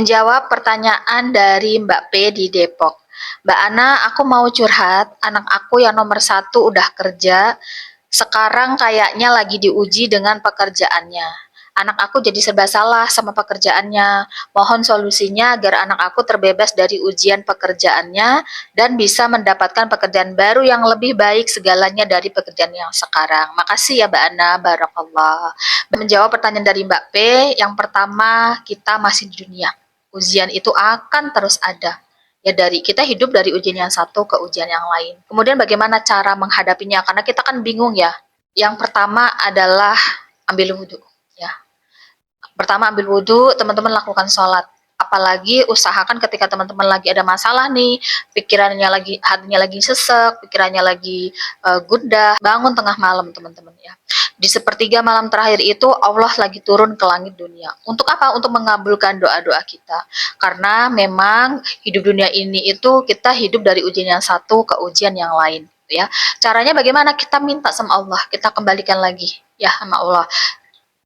Menjawab pertanyaan dari Mbak P di Depok. Mbak Ana, aku mau curhat. Anak aku yang nomor satu udah kerja. Sekarang kayaknya lagi diuji dengan pekerjaannya. Anak aku jadi serba salah sama pekerjaannya. Mohon solusinya agar anak aku terbebas dari ujian pekerjaannya dan bisa mendapatkan pekerjaan baru yang lebih baik segalanya dari pekerjaan yang sekarang. Makasih ya Mbak Ana, barakallah. Menjawab pertanyaan dari Mbak P, yang pertama kita masih di dunia. Ujian itu akan terus ada. Ya dari kita hidup dari ujian yang satu ke ujian yang lain. Kemudian bagaimana cara menghadapinya? Karena kita kan bingung ya. Yang pertama adalah ambil wudhu. Ya, pertama ambil wudhu, teman-teman lakukan sholat. Apalagi usahakan ketika teman-teman lagi ada masalah nih, pikirannya lagi, hatinya lagi sesek, pikirannya lagi gundah, bangun tengah malam teman-teman ya. Di sepertiga malam terakhir itu Allah lagi turun ke langit dunia. Untuk apa? Untuk mengabulkan doa-doa kita. Karena memang hidup dunia ini itu kita hidup dari ujian yang satu ke ujian yang lain ya. Caranya bagaimana? Kita minta sama Allah, kita kembalikan lagi ya sama Allah,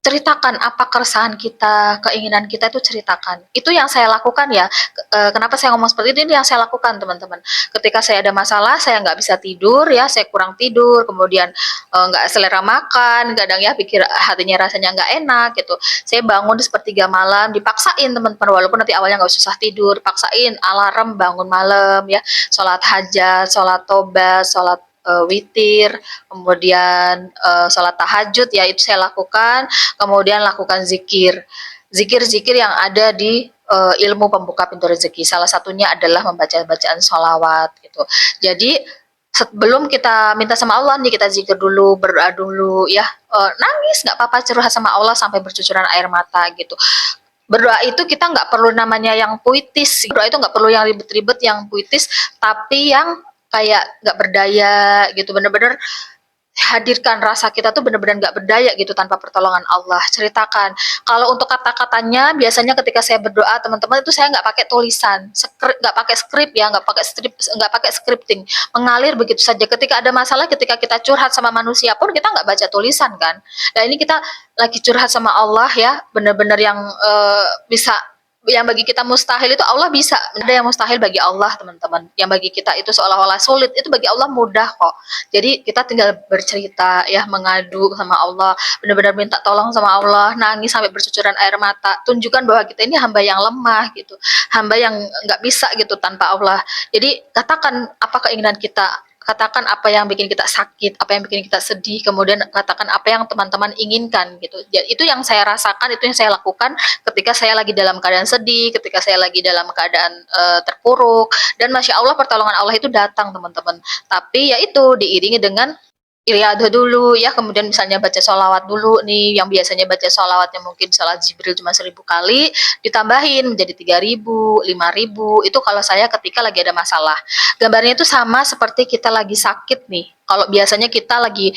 ceritakan apa keresahan kita, keinginan kita itu ceritakan. Itu yang saya lakukan ya. Kenapa saya ngomong seperti ini yang saya lakukan teman-teman. Ketika saya ada masalah, saya nggak bisa tidur ya, saya kurang tidur, kemudian nggak selera makan, kadang ya pikir hatinya rasanya nggak enak gitu. Saya bangun di sepertiga malam, dipaksain teman-teman, walaupun nanti awalnya nggak susah tidur, paksain alarm bangun malam ya, sholat hajat, sholat tobat, sholat witir, kemudian sholat tahajud ya itu saya lakukan, kemudian lakukan zikir yang ada di ilmu pembuka pintu rezeki. Salah satunya adalah membaca bacaan sholawat gitu. Jadi sebelum kita minta sama Allah nih, kita zikir dulu, berdoa dulu ya, nangis nggak apa-apa, curhat sama Allah sampai bercucuran air mata gitu. Berdoa itu kita nggak perlu namanya yang puitis, berdoa itu nggak perlu yang ribet-ribet, yang puitis, tapi yang kayak nggak berdaya gitu, bener-bener hadirkan rasa kita tuh benar-benar nggak berdaya gitu tanpa pertolongan Allah. Ceritakan. Kalau untuk kata-katanya biasanya ketika saya berdoa teman-teman itu saya nggak pakai tulisan, nggak pakai skrip ya, nggak pakai scripting, mengalir begitu saja. Ketika ada masalah, ketika kita curhat sama manusia pun kita nggak baca tulisan kan. Nah ini kita lagi curhat sama Allah ya, benar-benar yang bisa, yang bagi kita mustahil itu Allah bisa. Ada yang mustahil bagi Allah teman-teman, yang bagi kita itu seolah-olah sulit itu bagi Allah mudah kok. Jadi kita tinggal bercerita ya, mengadu sama Allah, benar-benar minta tolong sama Allah, nangis sampai bercucuran air mata, tunjukkan bahwa kita ini hamba yang lemah gitu, hamba yang nggak bisa gitu tanpa Allah. Jadi katakan apa keinginan kita, katakan apa yang bikin kita sakit, apa yang bikin kita sedih, kemudian katakan apa yang teman-teman inginkan gitu. Jadi itu yang saya rasakan, itu yang saya lakukan ketika saya lagi dalam keadaan sedih, ketika saya lagi dalam keadaan terpuruk, dan masya Allah pertolongan Allah itu datang teman-teman. Tapi ya itu diiringi dengan iriadah dulu ya, kemudian misalnya baca sholawat dulu nih, yang biasanya baca sholawatnya mungkin sholat Jibril cuma 1000 kali, ditambahin menjadi 3000, 5000, itu kalau saya ketika lagi ada masalah. Gambarnya itu sama seperti kita lagi sakit nih, kalau biasanya kita lagi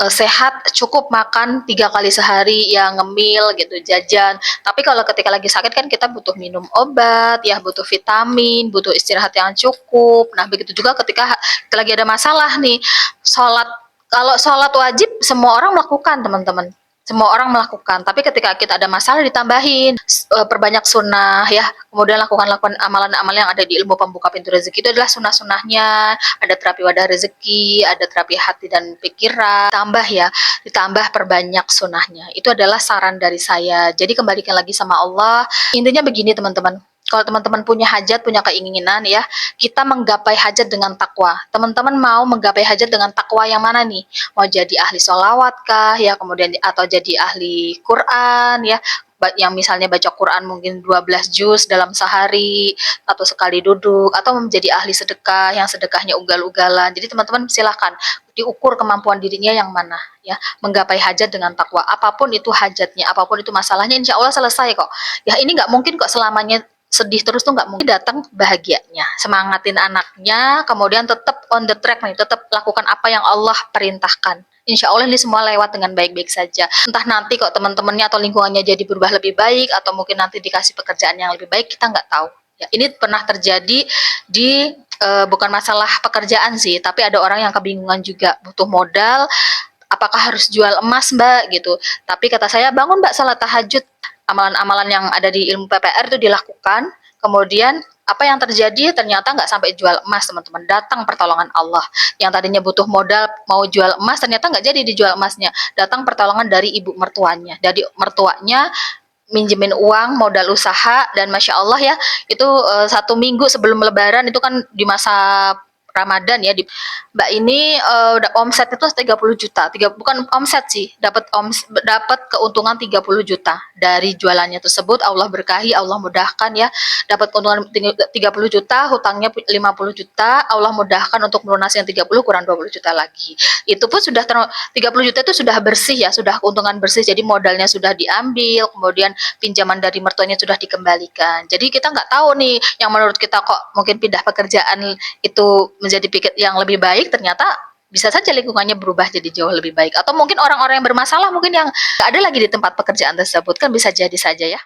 sehat cukup makan 3 kali sehari ya, ngemil gitu, jajan. Tapi kalau ketika lagi sakit kan kita butuh minum obat ya, butuh vitamin, butuh istirahat yang cukup. Nah begitu juga ketika kita lagi ada masalah nih, sholat, kalau sholat wajib semua orang melakukan teman-teman, semua orang melakukan, tapi ketika kita ada masalah ditambahin, perbanyak sunnah ya, kemudian lakukan amalan-amalan yang ada di ilmu pembuka pintu rezeki, itu adalah sunnah-sunnahnya, ada terapi wadah rezeki, ada terapi hati dan pikiran, tambah ya, ditambah perbanyak sunnahnya, itu adalah saran dari saya. Jadi kembalikan lagi sama Allah, intinya begini teman-teman, kalau teman-teman punya hajat, punya keinginan ya, kita menggapai hajat dengan takwa. Teman-teman mau menggapai hajat dengan takwa yang mana nih? Mau jadi ahli sholawat kah ya, kemudian atau jadi ahli Quran ya, yang misalnya baca Quran mungkin 12 juz dalam sehari atau sekali duduk, atau menjadi ahli sedekah yang sedekahnya ugal-ugalan. Jadi teman-teman silahkan diukur kemampuan dirinya yang mana ya, menggapai hajat dengan takwa. Apapun itu hajatnya, apapun itu masalahnya, insya Allah selesai kok. Ya ini nggak mungkin kok selamanya sedih terus, tuh nggak mungkin. Datang bahagianya, semangatin anaknya, kemudian tetap on the track nih, tetap lakukan apa yang Allah perintahkan. Insya Allah ini semua lewat dengan baik-baik saja. Entah nanti kok teman-temannya atau lingkungannya jadi berubah lebih baik, atau mungkin nanti dikasih pekerjaan yang lebih baik, kita nggak tahu. Ya, ini pernah terjadi di bukan masalah pekerjaan sih, tapi ada orang yang kebingungan juga, butuh modal, apakah harus jual emas mbak gitu. Tapi kata saya, bangun mbak salat tahajud, amalan-amalan yang ada di ilmu PPR itu dilakukan, kemudian apa yang terjadi ternyata nggak sampai jual emas teman-teman, datang pertolongan Allah. Yang tadinya butuh modal mau jual emas ternyata nggak jadi dijual emasnya, datang pertolongan dari ibu mertuanya, dari mertuanya minjemin uang modal usaha. Dan masya Allah ya, itu 1 minggu sebelum Lebaran itu kan di masa Ramadan ya, Mbak ini omset itu 30 juta, bukan omset sih, dapat keuntungan 30 juta dari jualannya tersebut. Allah berkahi, Allah mudahkan ya, dapat keuntungan 30 juta, hutangnya 50 juta, Allah mudahkan untuk melunasi yang 30 kurang 20 juta lagi. Itu pun sudah 30 juta itu sudah bersih ya, sudah keuntungan bersih, jadi modalnya sudah diambil, kemudian pinjaman dari mertuanya sudah dikembalikan. Jadi kita nggak tahu nih, yang menurut kita kok mungkin pindah pekerjaan itu menjadi pikir yang lebih baik, ternyata bisa saja lingkungannya berubah jadi jauh lebih baik. Atau mungkin orang-orang yang bermasalah mungkin yang nggak ada lagi di tempat pekerjaan tersebut, kan bisa jadi saja ya.